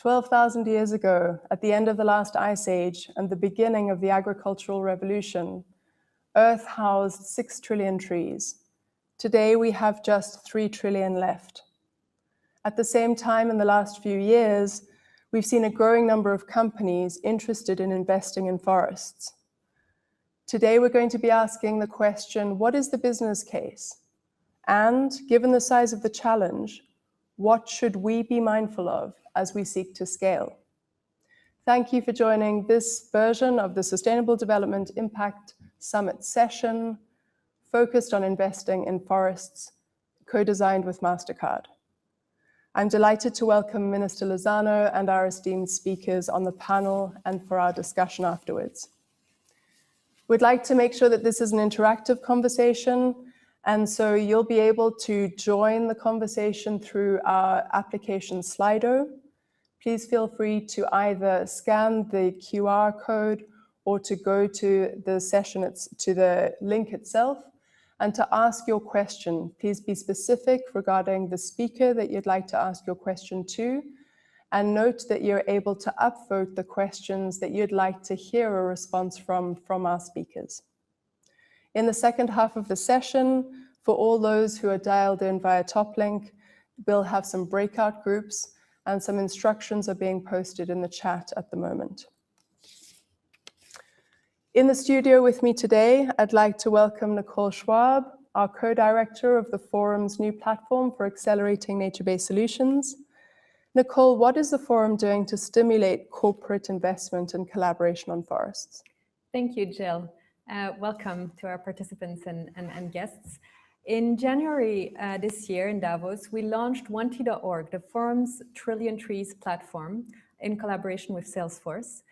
12,000 years ago, at the end of the last ice age and the beginning of the agricultural revolution, Earth housed 6 trillion trees. Today, we have just 3 trillion left. At the same time, in the last few years, we've seen a growing number of companies interested in investing in forests. Today, we're going to be asking the question, what is the business case? And given the size of the challenge, what should we be mindful of as we seek to scale? Thank you for joining this version of the Sustainable Development Impact Summit session, focused on investing in forests, co-designed with MasterCard. I'm delighted to welcome Minister Lozano and our esteemed speakers on the panel and for our discussion afterwards. We'd like to make sure that this is an interactive conversation, and so you'll be able to join the conversation through our application Slido. Please feel free to either scan the QR code or to go to the session, to the link itself, and to ask your question. Please be specific regarding the speaker that you'd like to ask your question to, and note that you're able to upvote the questions that you'd like to hear a response from our speakers. In the second half of the session, for all those who are dialed in via TopLink, we'll have some breakout groups, and some instructions are being posted in the chat at the moment. In the studio with me today, I'd like to welcome Nicole Schwab, our co-director of the Forum's new platform for accelerating nature-based solutions. Nicole, what is the Forum doing to stimulate corporate investment and collaboration on forests? Thank you, Jill. Welcome to our participants and guests. In January this year in Davos, we launched OneT.org, the Forum's Trillion Trees platform, in collaboration with Salesforce,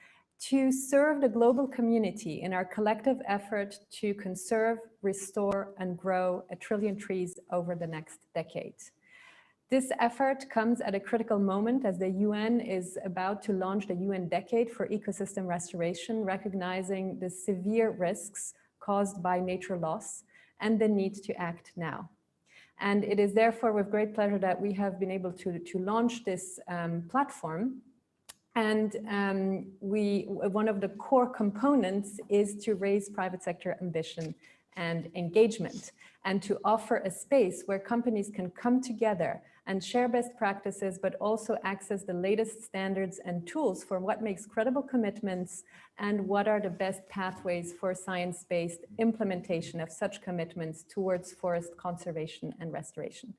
to serve the global community in our collective effort to conserve, restore, and grow 1 trillion trees over the next decade. This effort comes at a critical moment as the UN is about to launch the UN Decade for Ecosystem Restoration, recognizing the severe risks caused by nature loss and the need to act now. And it is therefore with great pleasure that we have been able to launch this platform. And one of the core components is to raise private sector ambition and engagement, and to offer a space where companies can come together and share best practices, but also access the latest standards and tools for what makes credible commitments and what are the best pathways for science-based implementation of such commitments towards forest conservation and restoration.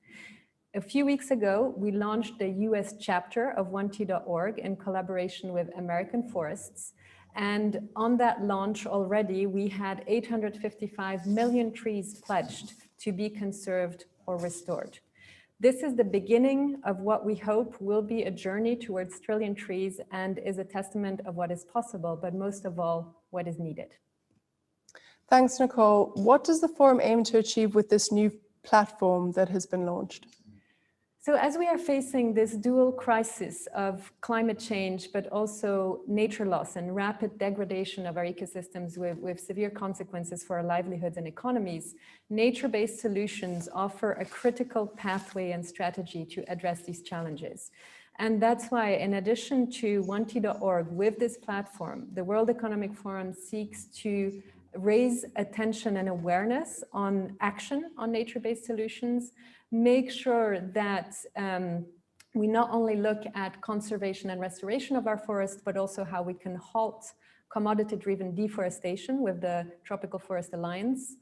A few weeks ago, we launched the US chapter of OneT.org in collaboration with American Forests. And on that launch already, we had 855 million trees pledged to be conserved or restored. This is the beginning of what we hope will be a journey towards trillion trees and is a testament of what is possible, but most of all, what is needed. Thanks, Nicole. What does the Forum aim to achieve with this new platform that has been launched? So as we are facing this dual crisis of climate change, but also nature loss and rapid degradation of our ecosystems with severe consequences for our livelihoods and economies, nature-based solutions offer a critical pathway and strategy to address these challenges. And that's why, in addition to OneT.org, with this platform, the World Economic Forum seeks to raise attention and awareness on action on nature-based solutions, make sure that we not only look at conservation and restoration of our forests, but also how we can halt commodity-driven deforestation with the Tropical Forest Alliance,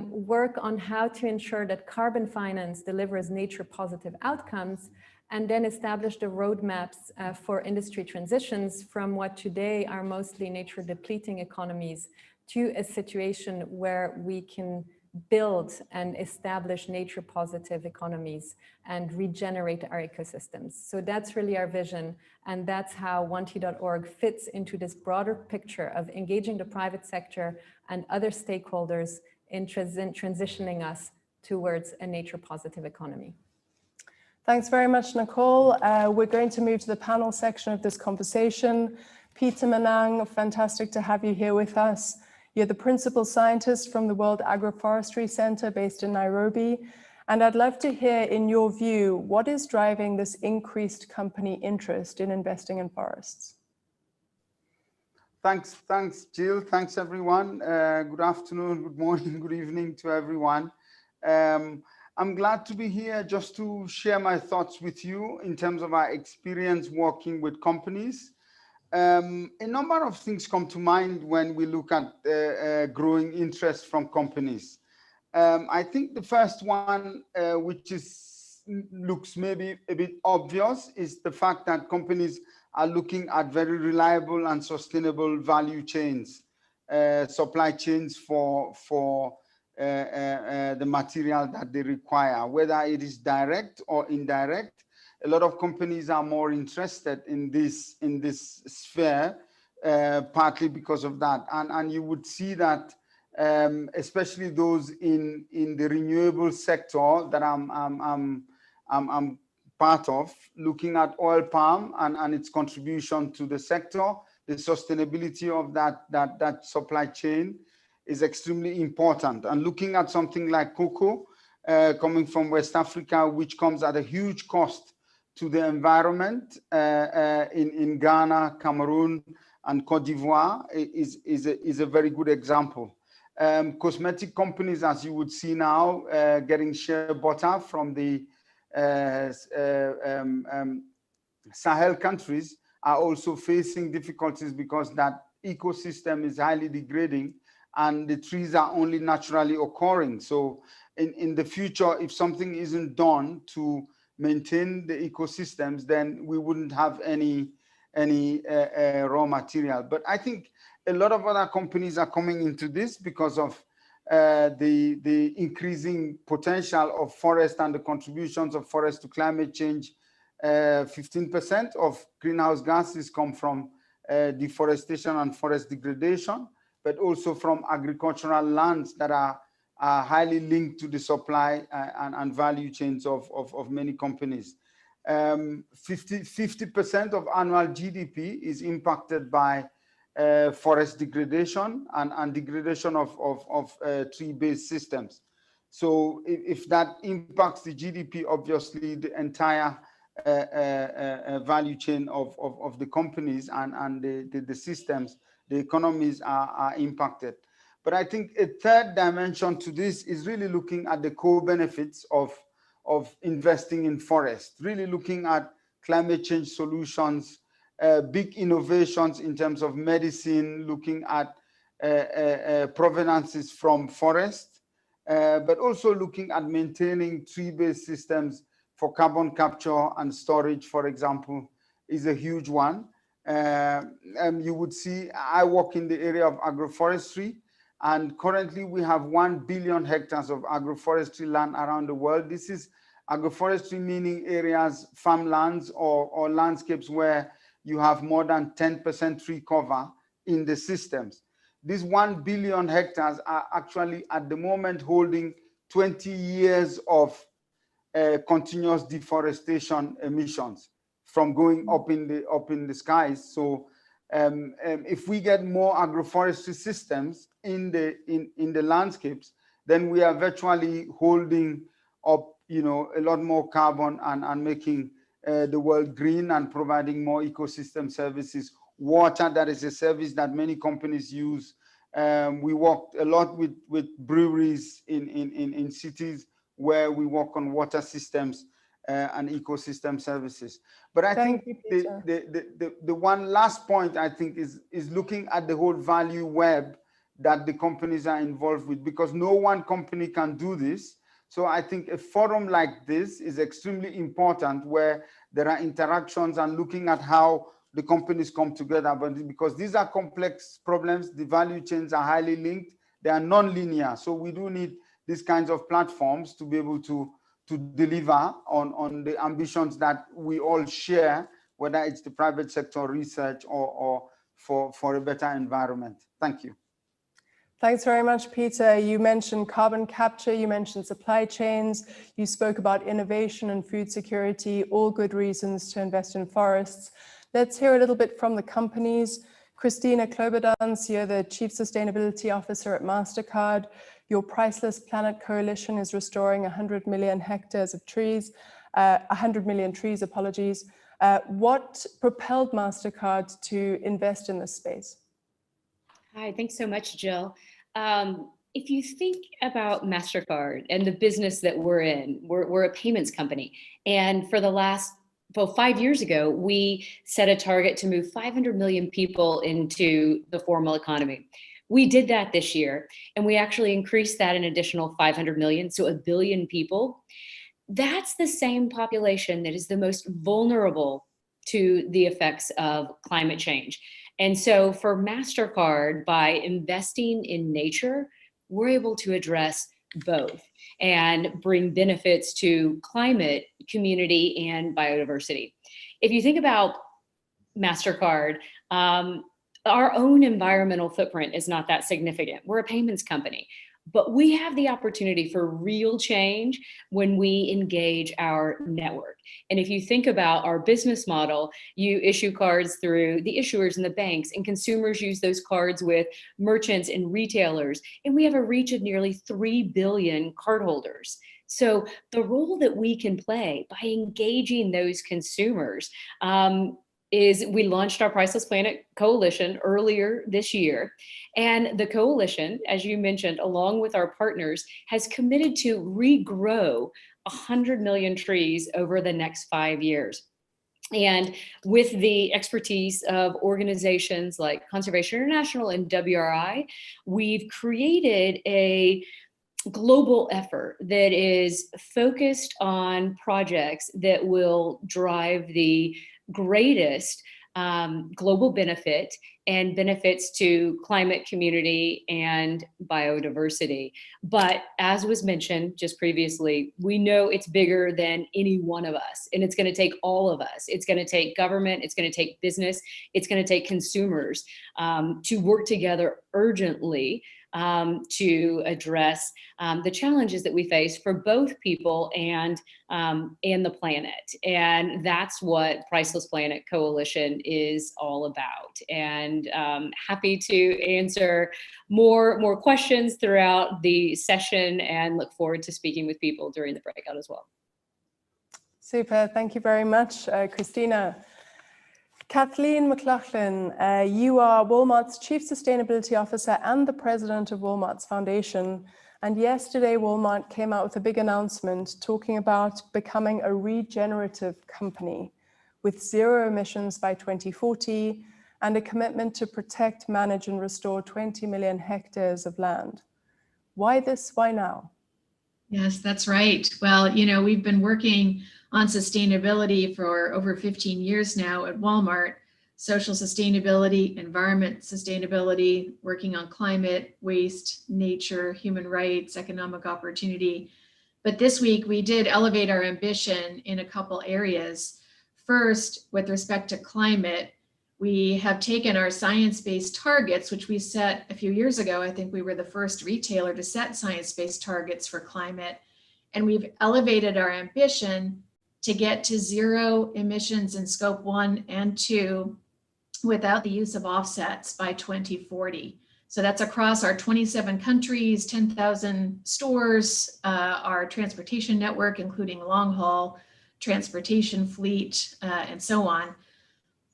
work on how to ensure that carbon finance delivers nature-positive outcomes, and then establish the roadmaps for industry transitions from what today are mostly nature-depleting economies to a situation where we can build and establish nature-positive economies and regenerate our ecosystems. So that's really our vision, and that's how OneT.org fits into this broader picture of engaging the private sector and other stakeholders in transitioning us towards a nature-positive economy. Thanks very much, Nicole. We're going to move to the panel section of this conversation. Peter Manang, fantastic to have you here with us. You're the principal scientist from the World Agroforestry Center based in Nairobi, And I'd love to hear, in your view, what is driving this increased company interest in investing in forests? Thanks, Jill. Thanks, everyone. Good afternoon, good morning, good evening to everyone. I'm glad to be here just to share my thoughts with you in terms of our experience working with companies. A number of things come to mind when we look at growing interest from companies. I think the first one, which looks maybe a bit obvious, is the fact that companies are looking at very reliable and sustainable value chains, supply chains for the material that they require, whether it is direct or indirect. A lot of companies are more interested in this sphere, partly because of that, and you would see that. Especially those in the renewable sector that I'm part of, looking at oil palm and its contribution to the sector, the sustainability of that supply chain is extremely important. And looking at something like cocoa coming from West Africa, which comes at a huge cost to the environment in Ghana, Cameroon, and Cote d'Ivoire is a very good example. Cosmetic companies, as you would see now, getting shea butter from the Sahel countries are also facing difficulties because that ecosystem is highly degrading and the trees are only naturally occurring. So in the future, if something isn't done to maintain the ecosystems, then we wouldn't have any raw material. But I think a lot of other companies are coming into this because of the increasing potential of forest and the contributions of forest to climate change. 15% of greenhouse gases come from deforestation and forest degradation, but also from agricultural lands that are highly linked to the supply and value chains of many companies. 50% of annual GDP is impacted by forest degradation and degradation of tree-based systems. So if that impacts the GDP, obviously the entire value chain of the companies and the systems, the economies are impacted. But I think a third dimension to this is really looking at the co-benefits of investing in forest, really looking at climate change solutions, big innovations in terms of medicine, looking at provenances from forest, but also looking at maintaining tree-based systems for carbon capture and storage, for example, is a huge one. You would see, I work in the area of agroforestry, and currently we have 1 billion hectares of agroforestry land around the world. This is agroforestry meaning areas, farmlands or landscapes where you have more than 10% tree cover in the systems. These 1 billion hectares are actually at the moment holding 20 years of continuous deforestation emissions from going up in the skies. So if we get more agroforestry systems in the landscapes, then we are virtually holding up, a lot more carbon and making the world green and providing more ecosystem services. Water, that is a service that many companies use. We work a lot with breweries in cities where we work on water systems and ecosystem services. But I think the one last point I think is looking at the whole value web that the companies are involved with, because no one company can do this. So I think a forum like this is extremely important, where there are interactions and looking at how the companies come together. But because these are complex problems, the value chains are highly linked, they are non-linear. So we do need these kinds of platforms to be able to deliver on the ambitions that we all share, whether it's the private sector research or for a better environment. Thank you. Thanks very much, Peter. You mentioned carbon capture, you mentioned supply chains, you spoke about innovation and food security, all good reasons to invest in forests. Let's hear a little bit from the companies. Christina Kloberdans, you're the Chief Sustainability Officer at MasterCard. Your Priceless Planet Coalition is restoring 100 million hectares of trees, 100 million trees, apologies. What propelled MasterCard to invest in this space? Hi, thanks so much, Jill. If you think about MasterCard and the business that we're in, we're a payments company. And for the last, 5 years ago, we set a target to move 500 million people into the formal economy. We did that this year, and we actually increased that an additional 500 million, so 1 billion people. That's the same population that is the most vulnerable to the effects of climate change. And so for MasterCard, by investing in nature, we're able to address both and bring benefits to climate, community, and biodiversity. If you think about MasterCard, our own environmental footprint is not that significant. We're a payments company, but we have the opportunity for real change when we engage our network. And if you think about our business model, you issue cards through the issuers and the banks, and consumers use those cards with merchants and retailers. And we have a reach of nearly 3 billion cardholders. So the role that we can play by engaging those consumers is we launched our Priceless Planet Coalition earlier this year. And the coalition, as you mentioned, along with our partners, has committed to regrow 100 million trees over the next 5 years. And with the expertise of organizations like Conservation International and WRI, we've created a global effort that is focused on projects that will drive the greatest global benefit and benefits to climate, community, and biodiversity. But as was mentioned just previously, we know it's bigger than any one of us, and it's going to take all of us. It's going to take government, it's going to take business, it's going to take consumers to work together urgently to address the challenges that we face for both people and the planet. And that's what Priceless Planet Coalition is all about. And happy to answer more questions throughout the session, and look forward to speaking with people during the breakout as well. Super, thank you very much, Christina. Kathleen McLaughlin, you are Walmart's Chief Sustainability Officer and the President of Walmart's Foundation. And yesterday, Walmart came out with a big announcement talking about becoming a regenerative company with 0 emissions by 2040 and a commitment to protect, manage, and restore 20 million hectares of land. Why this? Why now? Yes, that's right. Well, you know, we've been working on sustainability for over 15 years now at Walmart. Social sustainability, environment sustainability, working on climate, waste, nature, human rights, economic opportunity. But this week we did elevate our ambition in a couple areas. First, with respect to climate, we have taken our science-based targets, which we set a few years ago. I think we were the first retailer to set science-based targets for climate. And we've elevated our ambition to get to 0 emissions in scope 1 and 2 without the use of offsets by 2040. So that's across our 27 countries, 10,000 stores, our transportation network, including long haul transportation fleet, and so on.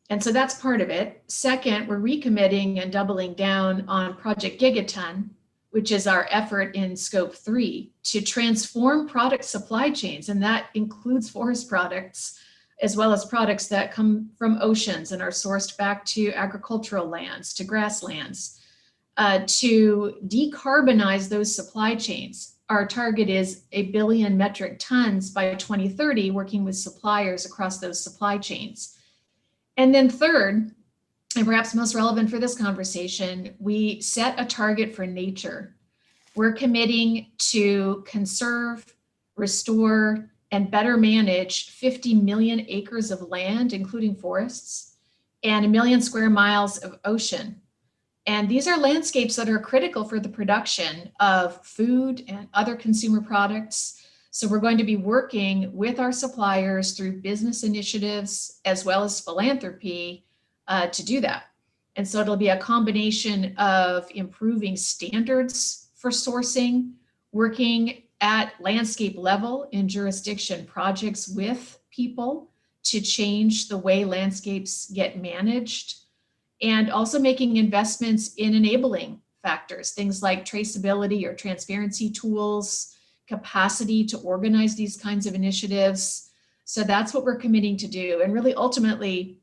And so that's part of it. Second, we're recommitting and doubling down on Project Gigaton, which is our effort in scope 3 to transform product supply chains. And that includes forest products, as well as products that come from oceans and are sourced back to agricultural lands, to grasslands, to decarbonize those supply chains. Our target is 1 billion metric tons by 2030, working with suppliers across those supply chains. And then third, and perhaps most relevant for this conversation, we set a target for nature. We're committing to conserve, restore, and better manage 50 million acres of land, including forests, and 1 million square miles of ocean. And these are landscapes that are critical for the production of food and other consumer products. So we're going to be working with our suppliers through business initiatives as well as philanthropy to do that. And so it'll be a combination of improving standards for sourcing, working at landscape level in jurisdiction projects with people to change the way landscapes get managed, and also making investments in enabling factors, things like traceability or transparency tools, capacity to organize these kinds of initiatives. So that's what we're committing to do. And really, ultimately,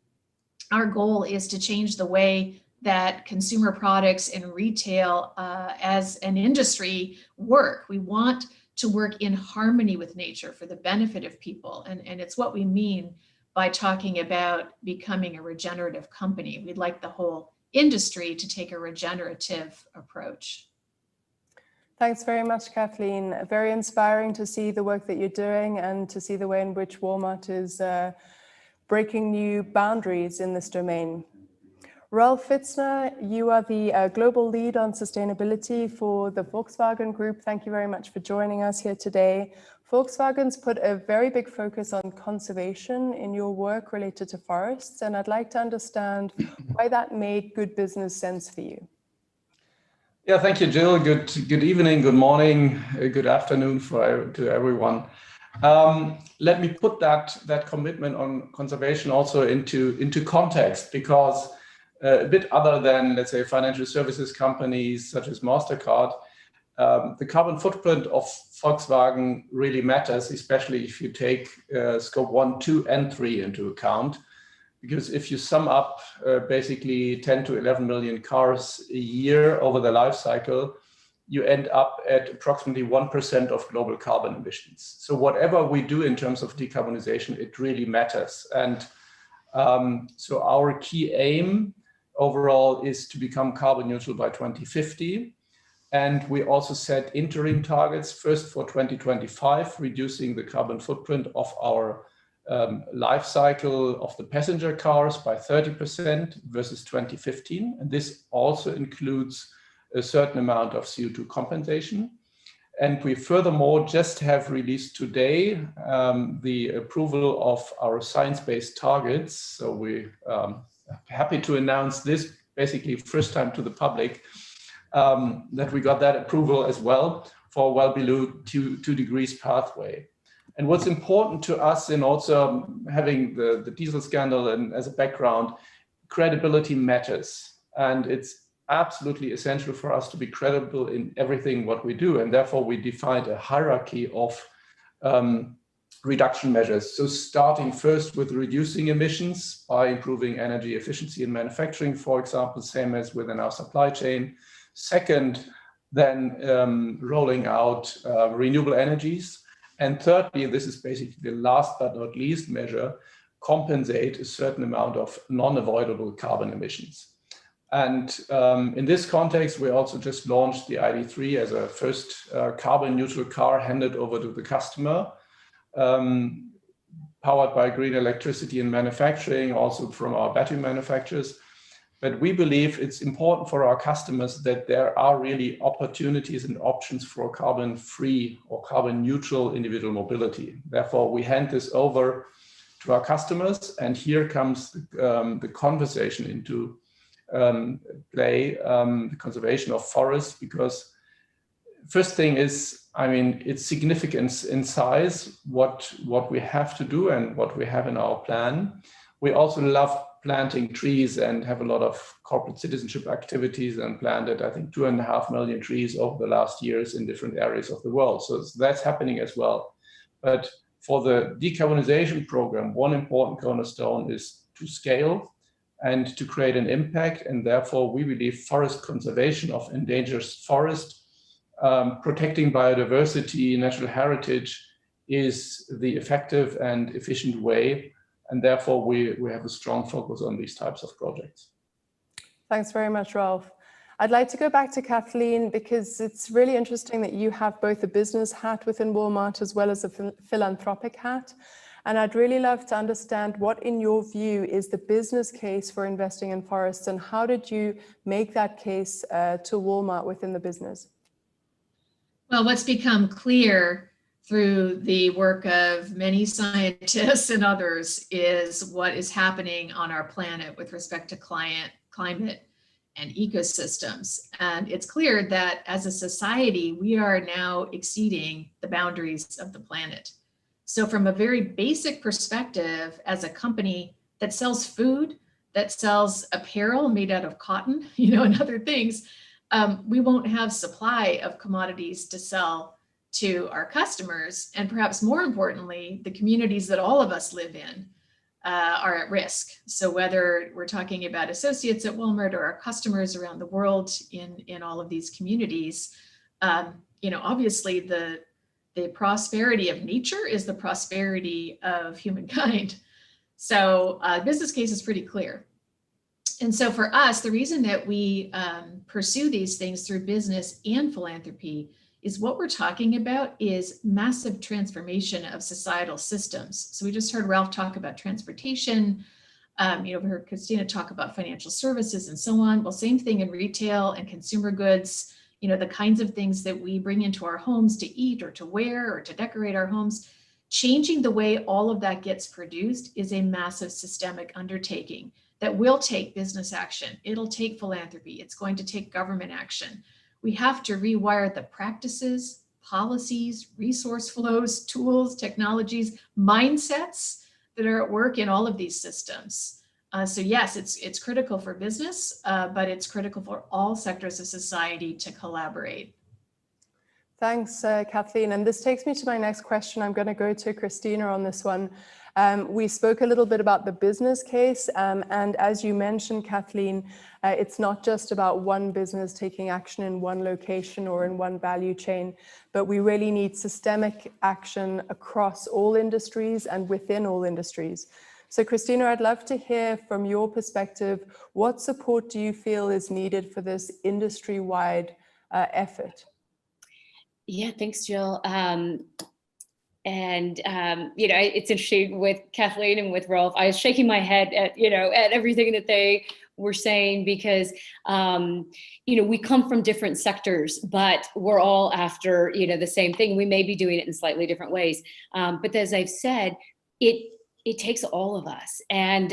our goal is to change the way that consumer products and retail as an industry work. We want to work in harmony with nature for the benefit of people. And it's what we mean by talking about becoming a regenerative company. We'd like the whole industry to take a regenerative approach. Thanks very much, Kathleen. Very inspiring to see the work that you're doing and to see the way in which Walmart is breaking new boundaries in this domain. Ralph Fitzner, you are the global lead on sustainability for the Volkswagen Group. Thank you very much for joining us here today. Volkswagen's put a very big focus on conservation in your work related to forests, and I'd like to understand why that made good business sense for you. Yeah, thank you, Jill. Good evening, good morning, good afternoon to everyone. Let me put that commitment on conservation also into context, because a bit other than, let's say, financial services companies such as MasterCard, the carbon footprint of Volkswagen really matters, especially if you take scope 1, 2, and 3 into account. Because if you sum up basically 10 to 11 million cars a year over the life cycle, you end up at approximately 1% of global carbon emissions. So whatever we do in terms of decarbonization, it really matters. And so our key aim overall is to become carbon neutral by 2050. And we also set interim targets, first for 2025, reducing the carbon footprint of our life cycle of the passenger cars by 30% versus 2015. And this also includes a certain amount of CO2 compensation. And we furthermore just have released today the approval of our science-based targets. So we happy to announce this basically first time to the public, that we got that approval as well for well below 2 degrees pathway. And what's important to us in also having the diesel scandal and as a background, credibility matters. And it's absolutely essential for us to be credible in everything what we do. And therefore we defined a hierarchy of reduction measures. So starting first with reducing emissions by improving energy efficiency in manufacturing, for example, same as within our supply chain. Second, then rolling out renewable energies. And thirdly, this is basically the last but not least measure, compensate a certain amount of non-avoidable carbon emissions. And in this context, we also just launched the ID.3 as a first carbon neutral car handed over to the customer, powered by green electricity in manufacturing, also from our battery manufacturers. But we believe it's important for our customers that there are really opportunities and options for carbon-free or carbon-neutral individual mobility. Therefore, we hand this over to our customers, and here comes the conversation into play, the conservation of forests, because first thing is, I mean, it's significance in size, what we have to do and what we have in our plan. We also love planting trees and have a lot of corporate citizenship activities and planted, I think, 2.5 million trees over the last years in different areas of the world. So that's happening as well. But for the decarbonization program, one important cornerstone is to scale and to create an impact. And therefore, we believe forest conservation of endangered forest, protecting biodiversity, natural heritage is the effective and efficient way. And therefore, we have a strong focus on these types of projects. Thanks very much, Ralph. I'd like to go back to Kathleen, because it's really interesting that you have both a business hat within Walmart as well as a philanthropic hat. And I'd really love to understand what, in your view, is the business case for investing in forests, and how did you make that case to Walmart within the business? Well, what's become clear through the work of many scientists and others is what is happening on our planet with respect to climate and ecosystems. And it's clear that as a society, we are now exceeding the boundaries of the planet. So from a very basic perspective, as a company that sells food, that sells apparel made out of cotton, and other things, we won't have supply of commodities to sell to our customers. And perhaps more importantly, the communities that all of us live in are at risk. So whether we're talking about associates at Walmart or our customers around the world in all of these communities, obviously the prosperity of nature is the prosperity of humankind. So business case is pretty clear. And so for us, the reason that we pursue these things through business and philanthropy is what we're talking about is massive transformation of societal systems. So we just heard Ralph talk about transportation, we heard Christina talk about financial services and so on. Well, same thing in retail and consumer goods, the kinds of things that we bring into our homes to eat or to wear or to decorate our homes. Changing the way all of that gets produced is a massive systemic undertaking that will take business action. It'll take philanthropy. It's going to take government action. We have to rewire the practices, policies, resource flows, tools, technologies, mindsets that are at work in all of these systems. So yes, it's critical for business, but it's critical for all sectors of society to collaborate. Thanks, Kathleen. And this takes me to my next question. I'm going to go to Christina on this one. We spoke a little bit about the business case. And as you mentioned, Kathleen, it's not just about one business taking action in one location or in one value chain, but we really need systemic action across all industries and within all industries. So Christina, I'd love to hear from your perspective, what support do you feel is needed for this industry-wide effort? Yeah, thanks, Jill. It's interesting with Kathleen and with Rolf. I was shaking my head at everything that they were saying because we come from different sectors, but we're all after the same thing. We may be doing it in slightly different ways, but as I've said, it takes all of us, and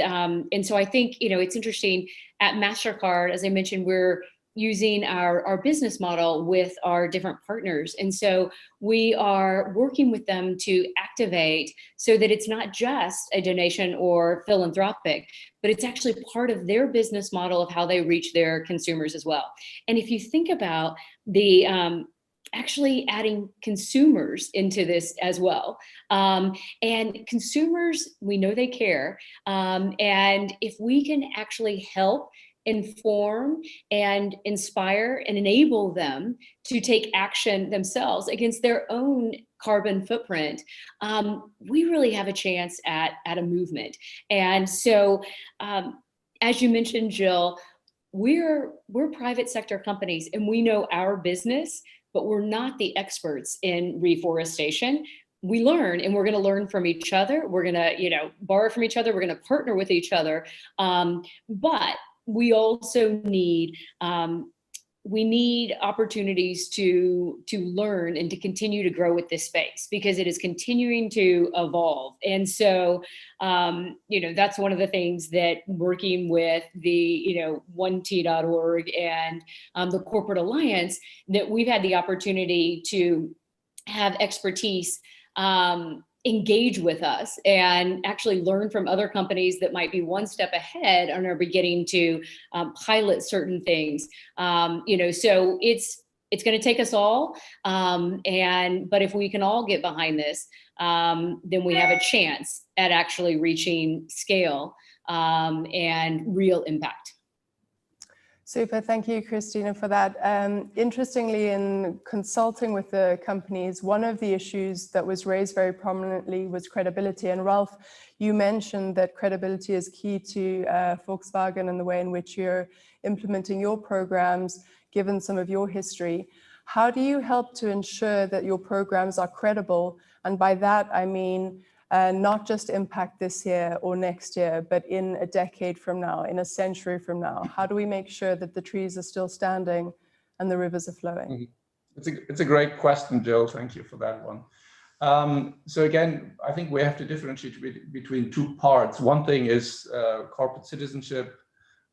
so I think it's interesting at MasterCard, as I mentioned, we're using our business model with our different partners. And so we are working with them to activate so that it's not just a donation or philanthropic, but it's actually part of their business model of how they reach their consumers as well. And if you think about the actually adding consumers into this as well. And consumers, we know they care. And if we can actually help inform and inspire and enable them to take action themselves against their own carbon footprint, we really have a chance at a movement. And so, as you mentioned, Jill, we're private sector companies and we know our business, but we're not the experts in reforestation. We learn, and we're going to learn from each other. We're going to, borrow from each other. We're going to partner with each other. But we also need opportunities to learn and to continue to grow with this space because it is continuing to evolve. And so, that's one of the things that working with the, 1T.org and the Corporate Alliance, that we've had the opportunity to have expertise engage with us and actually learn from other companies that might be one step ahead and are beginning to pilot certain things. So it's going to take us all. But if we can all get behind this, then we have a chance at actually reaching scale and real impact. Super, thank you, Christina, for that. Interestingly, in consulting with the companies, one of the issues that was raised very prominently was credibility. And Ralph, you mentioned that credibility is key to Volkswagen and the way in which you're implementing your programs, given some of your history. How do you help to ensure that your programs are credible? And by that, I mean, not just impact this year or next year, but in a decade from now, in a century from now? How do we make sure that the trees are still standing and the rivers are flowing? It's a great question, Jill. Thank you for that one. So again, I think we have to differentiate between two parts. One thing is corporate citizenship,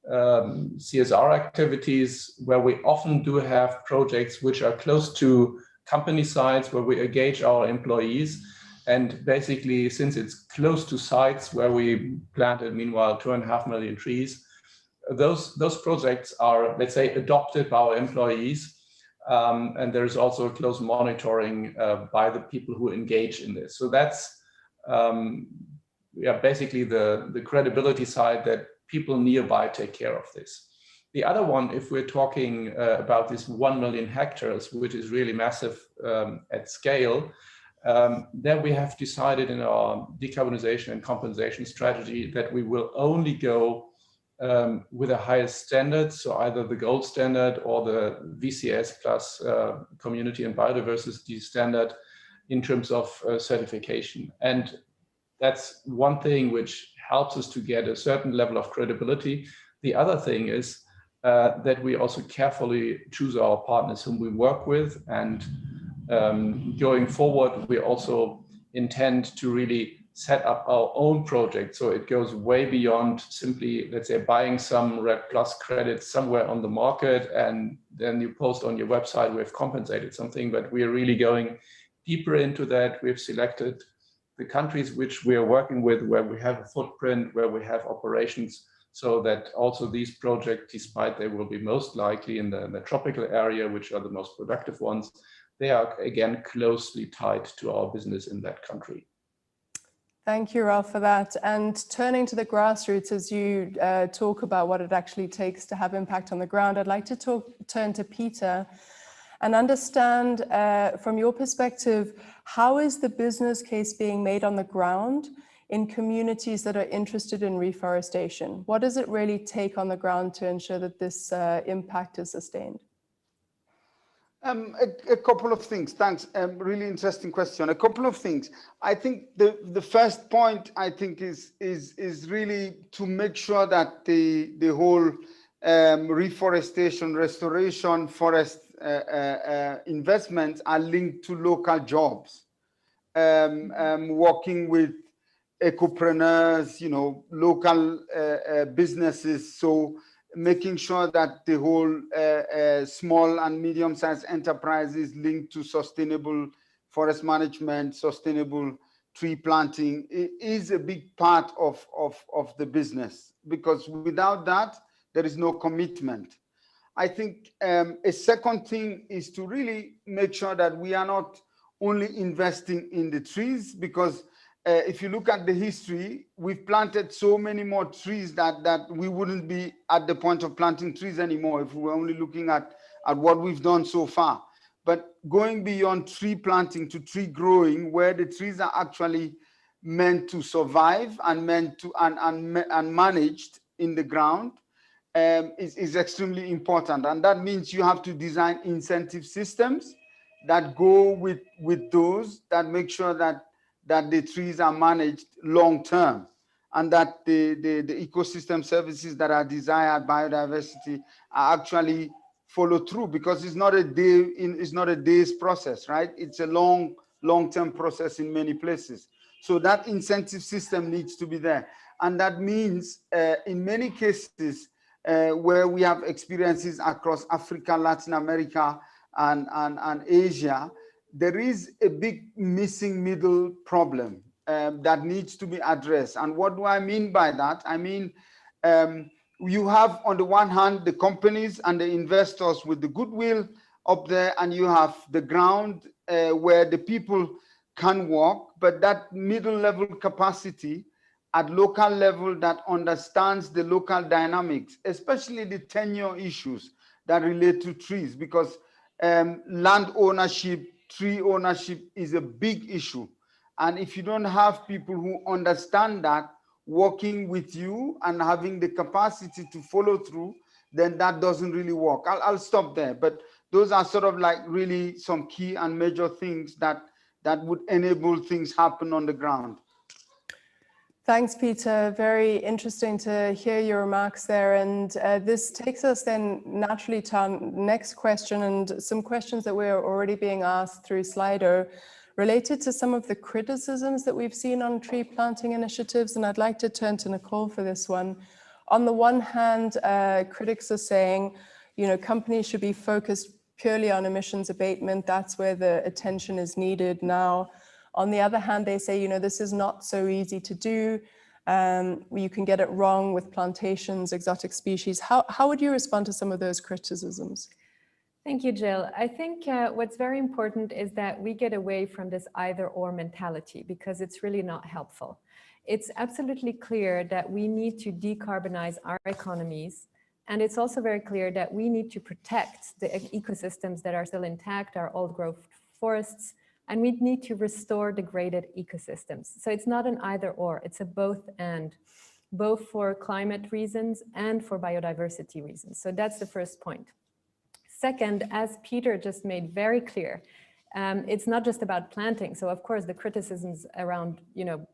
CSR activities, where we often do have projects which are close to company sites, where we engage our employees. And basically, since it's close to sites where we planted, meanwhile, 2.5 million trees, those projects are, let's say, adopted by our employees. And there's also a close monitoring by the people who engage in this. So that's basically the credibility side, that people nearby take care of this. The other one, if we're talking about this 1 million hectares, which is really massive at scale, then we have decided in our decarbonization and compensation strategy that we will only go with the highest standard, so either the gold standard or the VCS plus community and biodiversity standard in terms of certification. And that's one thing which helps us to get a certain level of credibility. The other thing is that we also carefully choose our partners whom we work with, and going forward, we also intend to really set up our own project. So it goes way beyond simply, let's say, buying some RED Plus credits somewhere on the market and then you post on your website, we've compensated something, but we are really going deeper into that. We've selected the countries which we are working with, where we have a footprint, where we have operations, so that also these projects, despite they will be most likely in the tropical area, which are the most productive ones, they are again closely tied to our business in that country. Thank you, Ralph, for that. And turning to the grassroots, as you talk about what it actually takes to have impact on the ground, I'd like to turn to Peter and understand from your perspective, how is the business case being made on the ground in communities that are interested in reforestation? What does it really take on the ground to ensure that this impact is sustained? A couple of things. Thanks. Really interesting question. A couple of things. I think the first point, I think, is really to make sure that the whole reforestation, restoration, forest investments are linked to local jobs. Working with ecopreneurs, local businesses. So making sure that the whole small and medium-sized enterprises linked to sustainable forest management, sustainable tree planting is a big part of the business, because without that, there is no commitment. I think a second thing is to really make sure that we are not only investing in the trees, because if you look at the history, we've planted so many more trees that we wouldn't be at the point of planting trees anymore if we were only looking at what we've done so far. But going beyond tree planting to tree growing, where the trees are actually meant to survive and meant to and managed in the ground, is extremely important. And that means you have to design incentive systems that go with those, that make sure that the trees are managed long term, and that the ecosystem services that are desired, biodiversity, are actually follow through, because it's not a day's process, right? It's a long-term process in many places. So that incentive system needs to be there. And that means in many cases where we have experiences across Africa, Latin America, and Asia, there is a big missing middle problem that needs to be addressed. And what do I mean by that? I mean, you have, on the one hand, the companies and the investors with the goodwill up there, and you have the ground where the people can walk, but that middle level capacity at local level that understands the local dynamics, especially the tenure issues that relate to trees, because land ownership, tree ownership is a big issue. And if you don't have people who understand that, working with you and having the capacity to follow through, then that doesn't really work. I'll stop there. But those are sort of like really some key and major things that would enable things happen on the ground. Thanks, Peter. Very interesting to hear your remarks there. And this takes us then naturally to our next question, and some questions that we're already being asked through Slido related to some of the criticisms that we've seen on tree planting initiatives. And I'd like to turn to Nicole for this one. on the one hand, critics are saying, you know, companies should be focused purely on emissions abatement. That's where the attention is needed now. On the other hand, they say, you know, this is not so easy to do. You can get it wrong with plantations, exotic species. How would you respond to some of those criticisms? Thank you, Jill. I think what's very important is that we get away from this either-or mentality, because it's really not helpful. It's absolutely clear that we need to decarbonize our economies. And it's also very clear that we need to protect the ecosystems that are still intact, our old growth forests, and we need to restore degraded ecosystems. So it's not an either-or, it's a both and, both for climate reasons and for biodiversity reasons. So that's the first point. Second, as Peter just made very clear, it's not just about planting. So of course the criticisms around, you know,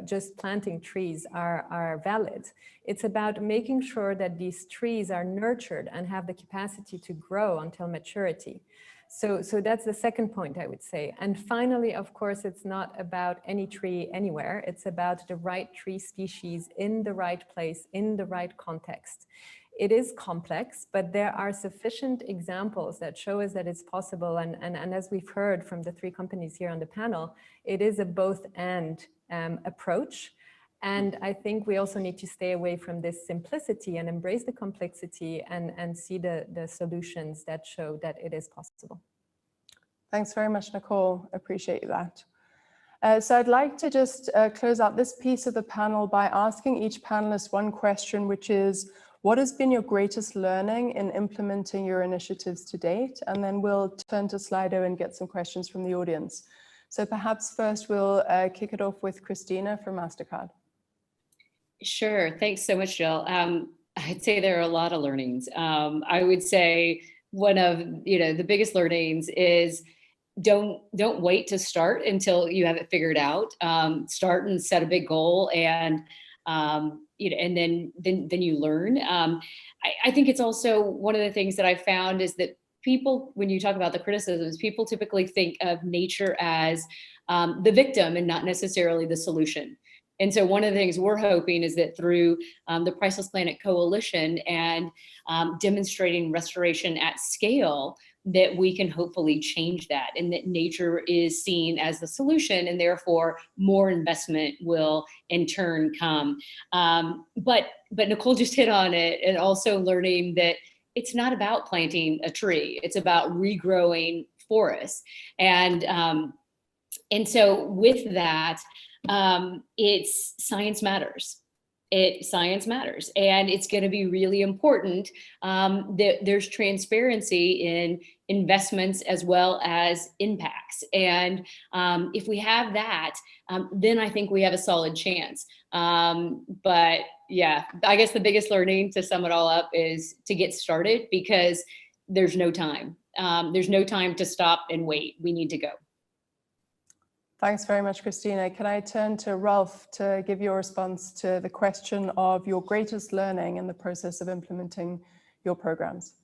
just planting trees are valid. It's about making sure that these trees are nurtured and have the capacity to grow until maturity. So that's the second point, I would say. And finally, of course, it's not about any tree anywhere. It's about the right tree species in the right place, in the right context. It is complex, but there are sufficient examples that show us that it's possible. And as we've heard from the three companies here on the panel, it is a both and approach. And I think we also need to stay away from this simplicity and embrace the complexity and see the solutions that show that it is possible. Thanks very much, Nicole. Appreciate that. So I'd like to just close out this piece of the panel by asking each panelist one question, which is, what has been your greatest learning in implementing your initiatives to date? And then we'll turn to Slido and get some questions from the audience. So perhaps first we'll kick it off with Christina from MasterCard. Sure, thanks so much, Jill. I'd say there are a lot of learnings. I would say one of the biggest learnings is don't wait to start until you have it figured out. Start and set a big goal, and and then you learn. I think it's also one of the things that I found is that people, when you talk about the criticisms, people typically think of nature as the victim and not necessarily the solution. And so one of the things we're hoping is that through the Priceless Planet Coalition and demonstrating restoration at scale, that we can hopefully change that, and that nature is seen as the solution, and therefore more investment will in turn come. But Nicole just hit on it, and also learning that it's not about planting a tree, it's about regrowing forests. And so with that, it's science matters. Science matters, and it's going to be really important that there's transparency in investments as well as impacts. And if we have that, then I think we have a solid chance. But yeah, I guess the biggest learning, to sum it all up, is to get started, because there's no time. There's no time to stop and wait. We need to go. Thanks very much, Christina. Can I turn to Ralph to give your response to the question of your greatest learning in the process of implementing your programs?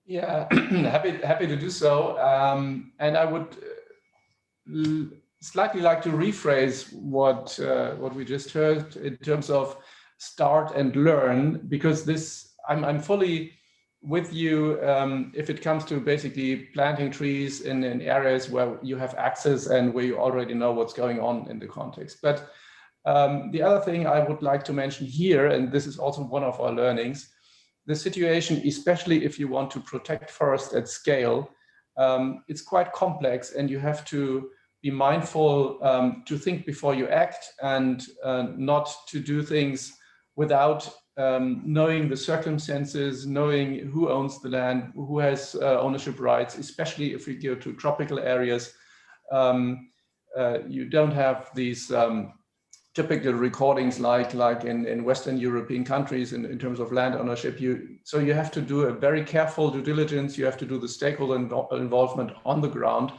Yeah, happy to do so. And I would slightly like to rephrase what we just heard in terms of start and learn, because this I'm fully with you if it comes to basically planting trees in areas where you have access and where you already know what's going on in the context. But the other thing I would like to mention here, and this is also one of our learnings, the situation, especially if you want to protect forest at scale, it's quite complex, and you have to be mindful to think before you act, and not to do things without knowing the circumstances, knowing who owns the land, who has ownership rights, especially if we go to tropical areas. You don't have these typical recordings like in Western European countries in terms of land ownership. So you have to do a very careful due diligence. You have to do the stakeholder involvement on the ground.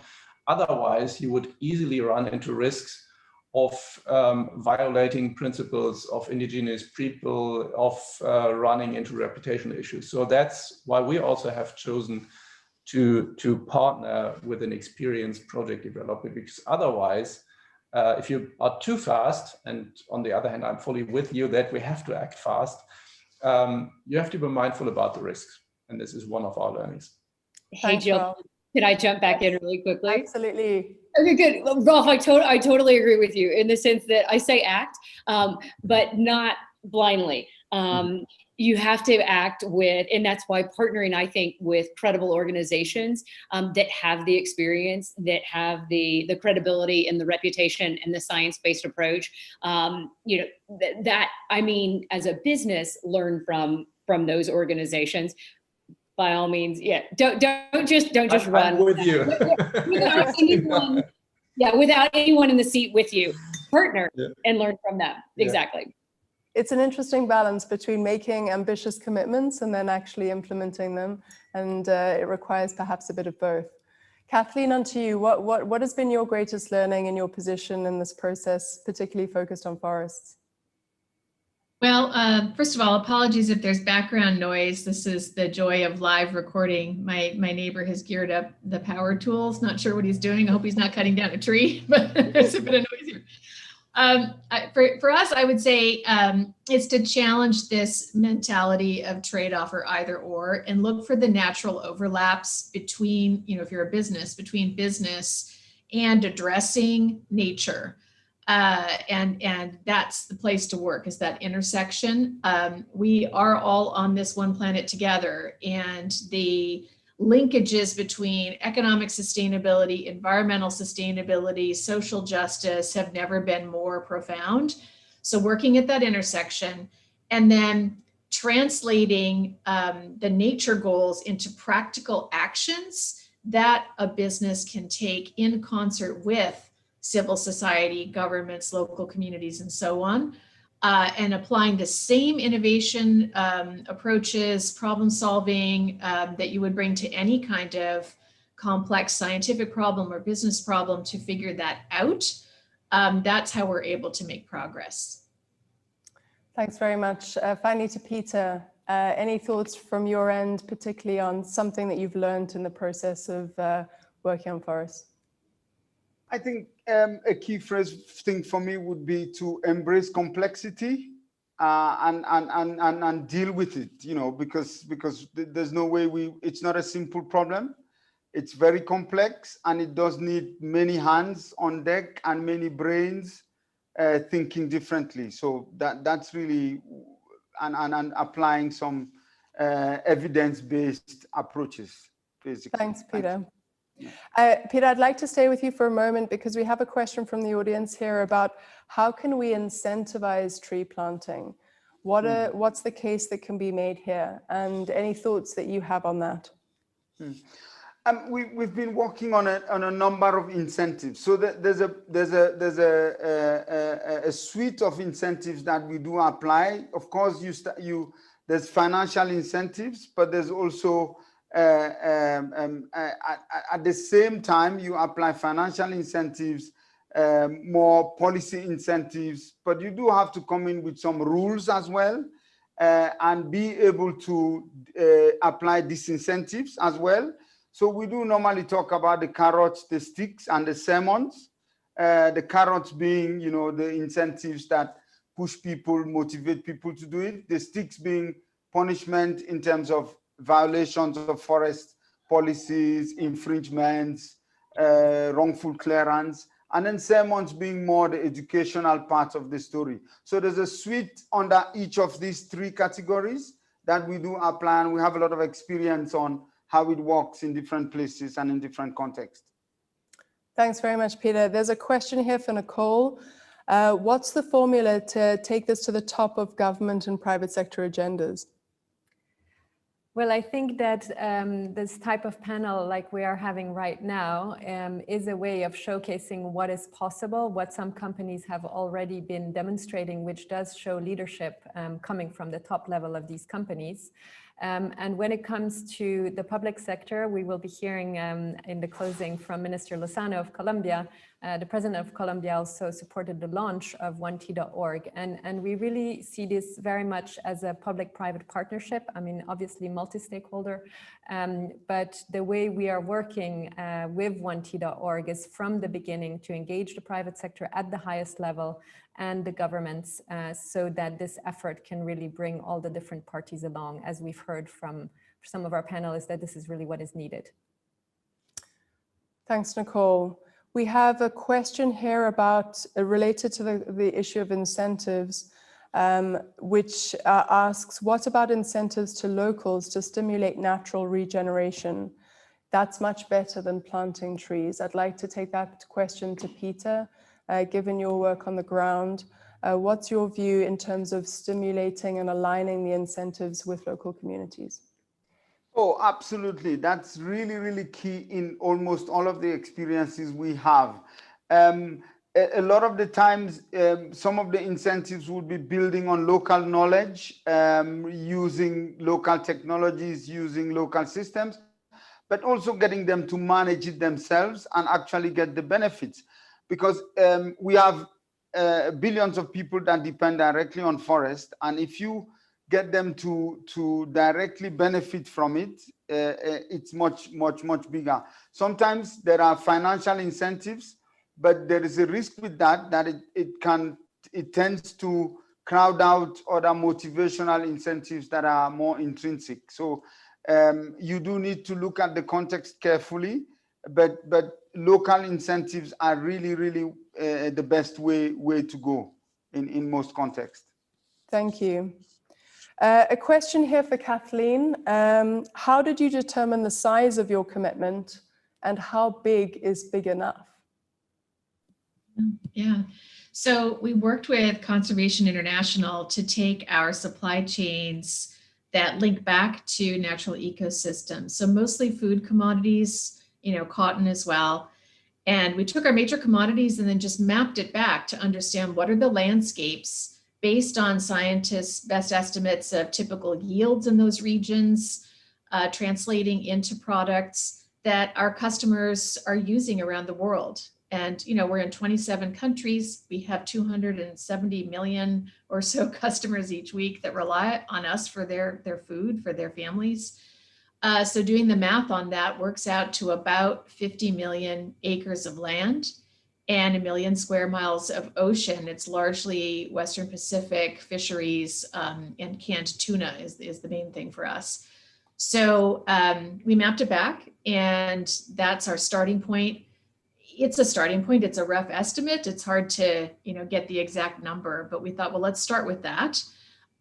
Otherwise, you would easily run into risks of violating principles of indigenous people, of running into reputational issues. So that's why we also have chosen to partner with an experienced project developer, because otherwise, if you are too fast, and on the other hand, I'm fully with you that we have to act fast, you have to be mindful about the risks. And this is one of our learnings. Hey, Thanks, Jill, Rolf. can I jump back in really quickly? Absolutely. Okay, good. Well, Rolf, I totally agree with you in the sense that I say act, but not blindly. You have to act with, and that's why partnering, I think, with credible organizations that have the experience, that have the credibility and the reputation and the science-based approach, you know, that I mean, as a business, learn from those organizations. By all means, yeah. Don't just run. I'm with you. Without anyone, without anyone in the seat with you. Partner and learn from them. Yeah. Exactly. It's an interesting balance between making ambitious commitments and then actually implementing them. And it requires perhaps a bit of both. Kathleen, on to you. What has been your greatest learning in your position in this process, particularly focused on forests? Well, first of all, apologies if there's background noise. This is the joy of live recording. My neighbor has geared up the power tools. Not sure what he's doing. I hope he's not cutting down a tree, but there's a bit of noise here. For us, I would say it's to challenge this mentality of trade-off or either or, and look for the natural overlaps between, you know, if you're a business, between business and addressing nature. And that's the place to work, is that intersection. We are all on this one planet together, and the linkages between economic sustainability, environmental sustainability, social justice have never been more profound. So working at that intersection and then translating the nature goals into practical actions that a business can take in concert with civil society, governments, local communities, and so on, and applying the same innovation approaches, problem solving that you would bring to any kind of complex scientific problem or business problem to figure that out. That's how we're able to make progress. Thanks very much. Finally to Peter, any thoughts from your end, particularly on something that you've learned in the process of working on forests? I think a key thing for me would be to embrace complexity and deal with it, you know, because there's no way it's not a simple problem. It's very complex, and it does need many hands on deck and many brains thinking differently. So that's really, and applying some evidence-based approaches, basically. Thanks, Peter. Peter, I'd like to stay with you for a moment because we have a question from the audience here about how can we incentivize tree planting? What's the case that can be made here? And any thoughts that you have on that? We've been working on a number of incentives. So there's a suite of incentives that we do apply. Of course, there's financial incentives, but there's also at the same time, you apply financial incentives, more policy incentives, but you do have to come in with some rules as well, and be able to apply disincentives as well. So we do normally talk about the carrots, the sticks, and the sermons. The carrots being, you know, the incentives that push people, motivate people to do it. The sticks being punishment in terms of violations of forest policies, infringements, wrongful clearance, and then sermons being more the educational part of the story. So there's a suite under each of these three categories that we do apply, and we have a lot of experience on how it works in different places and in different contexts. Thanks very much, Peter. There's a question here for Nicole. What's the formula to take this to the top of government and private sector agendas? Well, I think that this type of panel like we are having right now is a way of showcasing what is possible, what some companies have already been demonstrating, which does show leadership coming from the top level of these companies. And when it comes to the public sector, we will be hearing in the closing from Minister Lozano of Colombia the president of Colombia also supported the launch of 1T.org. And we really see this very much as a public-private partnership. I mean, obviously multi-stakeholder, but the way we are working with 1T.org is from the beginning to engage the private sector at the highest level and the governments so that this effort can really bring all the different parties along, as we've heard from some of our panelists, that this is really what is needed. Thanks, Nicole. We have a question here about related to the issue of incentives, which asks, what about incentives to locals to stimulate natural regeneration? That's much better than planting trees. I'd like to take that question to Peter, given your work on the ground. What's your view in terms of stimulating and aligning the incentives with local communities? Oh, absolutely. That's really, really key in almost all of the experiences we have. A lot of the times, some of the incentives will be building on local knowledge, using local technologies, using local systems, but also getting them to manage it themselves and actually get the benefits. Because we have billions of people that depend directly on forest. And if you get them to directly benefit from it, it's much bigger. Sometimes there are financial incentives, but there is a risk with that it tends to crowd out other motivational incentives that are more intrinsic. So you do need to look at the context carefully, but local incentives are really the best way to go in most contexts. Thank you. A question here for Kathleen. How did you determine the size of your commitment, and how big is big enough? Yeah, so we worked with Conservation International to take our supply chains that link back to natural ecosystems. So mostly food commodities, cotton as well. And we took our major commodities and then just mapped it back to understand what are the landscapes based on scientists' best estimates of typical yields in those regions, translating into products that our customers are using around the world. And we're in 27 countries. We have 270 million or so customers each week that rely on us for their food, for their families. So doing the math on that works out to about 50 million acres of land and 1 million square miles of ocean. It's largely Western Pacific fisheries, and canned tuna is the main thing for us. So we mapped it back, and that's our starting point. It's a starting point. It's a rough estimate. It's hard to get the exact number, but we thought, well, let's start with that.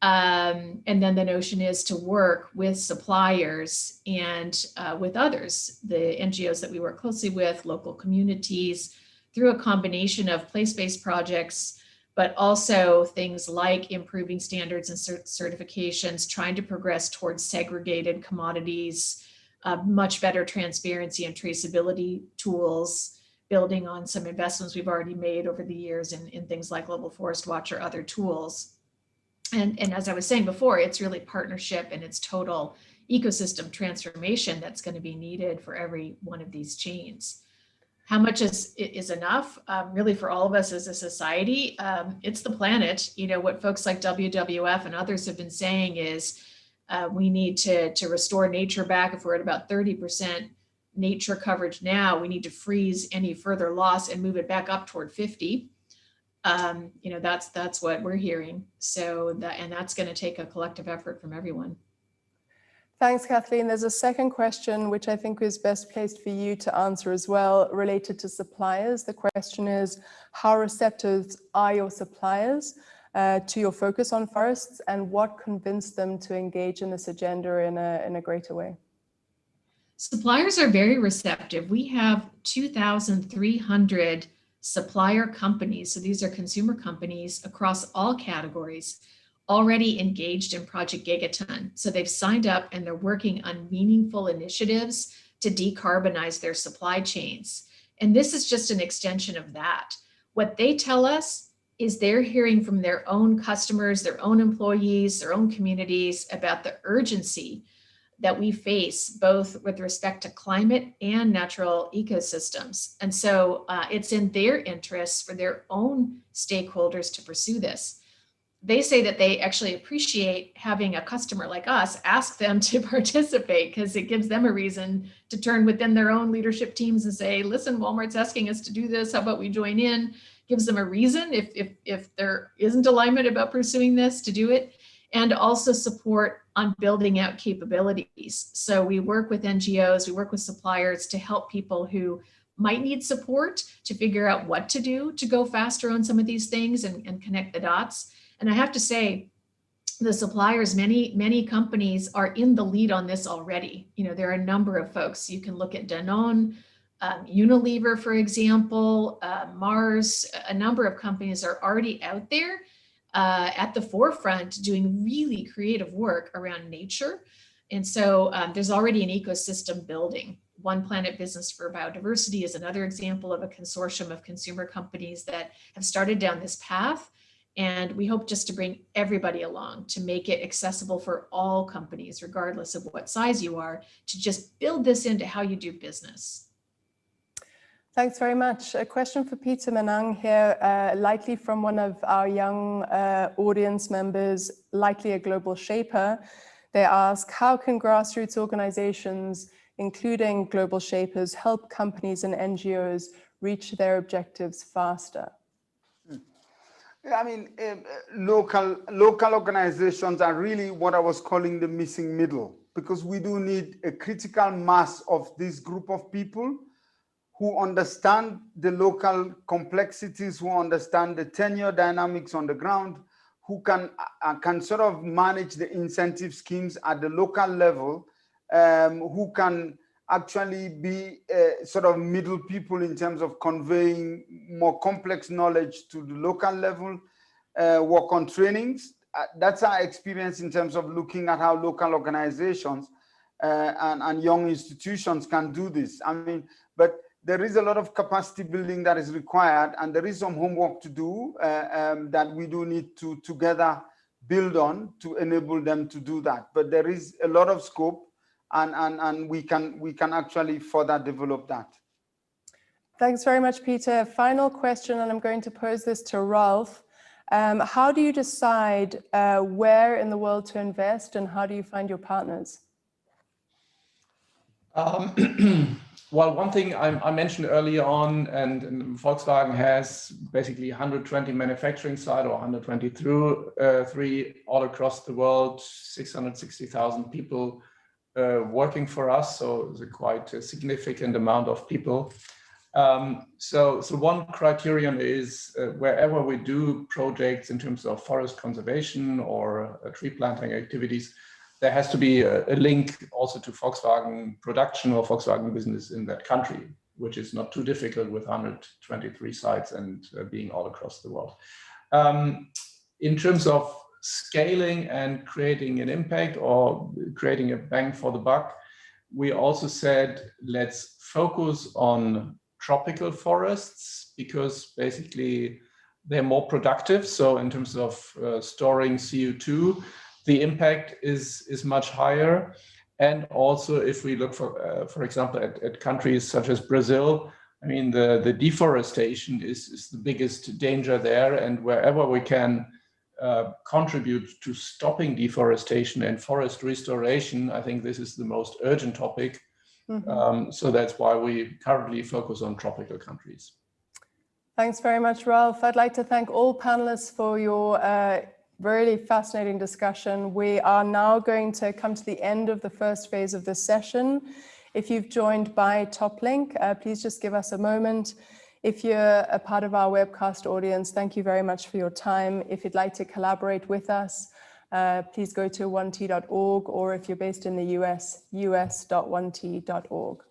And then the notion is to work with suppliers and with others, the NGOs that we work closely with, local communities, through a combination of place-based projects, but also things like improving standards and certifications, trying to progress towards segregated commodities, much better transparency and traceability tools, building on some investments we've already made over the years in things like Global Forest Watch or other tools. And as I was saying before, it's really partnership and it's total ecosystem transformation that's going to be needed for every one of these chains. How much is enough? Really, for all of us as a society, it's the planet. What folks like WWF and others have been saying is we need to restore nature back. If we're at about 30% nature coverage now, we need to freeze any further loss and move it back up toward 50. That's what we're hearing. So that's going to take a collective effort from everyone. Thanks, Kathleen. There's a second question, which I think is best placed for you to answer as well, related to suppliers. The question is, how receptive are your suppliers to your focus on forests, and what convinced them to engage in this agenda in a greater way? Suppliers are very receptive. We have 2,300 supplier companies, so these are consumer companies across all categories, already engaged in Project Gigaton. So they've signed up and they're working on meaningful initiatives to decarbonize their supply chains. And this is just an extension of that. What they tell us is they're hearing from their own customers, their own employees, their own communities about the urgency that we face, both with respect to climate and natural ecosystems. And so it's in their interests for their own stakeholders to pursue this. They say that they actually appreciate having a customer like us ask them to participate, because it gives them a reason to turn within their own leadership teams and say, listen, Walmart's asking us to do this, how about we join in? Gives them a reason, if there isn't alignment about pursuing this, to do it, and also support on building out capabilities. So we work with NGOs, we work with suppliers to help people who might need support to figure out what to do to go faster on some of these things and connect the dots. And I have to say, the suppliers, many companies are in the lead on this already. You know, there are a number of folks. You can look at Danone, Unilever, for example, Mars. A number of companies are already out there at the forefront doing really creative work around nature. And so there's already an ecosystem building. One Planet Business for Biodiversity is another example of a consortium of consumer companies that have started down this path. And we hope just to bring everybody along to make it accessible for all companies, regardless of what size you are, to just build this into how you do business. Thanks very much. A question for Peter Menang here, likely from one of our young audience members, likely a global shaper. They ask, how can grassroots organizations, including global shapers, help companies and NGOs reach their objectives faster? I mean, local organizations are really what I was calling the missing middle, because we do need a critical mass of this group of people who understand the local complexities, who understand the tenure dynamics on the ground, who can sort of manage the incentive schemes at the local level, who can actually be sort of middle people in terms of conveying more complex knowledge to the local level, work on trainings. That's our experience in terms of looking at how local organizations and young institutions can do this. I mean, but there is a lot of capacity building that is required, and there is some homework to do that we do need to together build on to enable them to do that. But there is a lot of scope, and we can actually further develop that. Thanks very much, Peter. Final question, and I'm going to pose this to Ralph. How do you decide where in the world to invest, and how do you find your partners? Well, one thing I mentioned earlier on, and Volkswagen has basically 120 manufacturing sites, or 123 all across the world, 660,000 people working for us. So it's a quite significant amount of people. So one criterion is wherever we do projects in terms of forest conservation or tree planting activities, there has to be a link also to Volkswagen production or Volkswagen business in that country, which is not too difficult with 123 sites and being all across the world. In terms of scaling and creating an impact or creating a bang for the buck, we also said, let's focus on tropical forests, because basically they're more productive. So in terms of storing CO2, the impact is much higher. And also if we look for example, at countries such as Brazil, I mean, the deforestation is the biggest danger there. And wherever we can contribute to stopping deforestation and forest restoration, I think this is the most urgent topic. Mm-hmm. So that's why we currently focus on tropical countries. Thanks very much, Ralph. I'd like to thank all panelists for your really fascinating discussion. We are now going to come to the end of the first phase of this session. If you've joined by top link, please just give us a moment. If you're a part of our webcast audience, thank you very much for your time. If you'd like to collaborate with us, please go to 1t.org, or if you're based in the US, us.1t.org.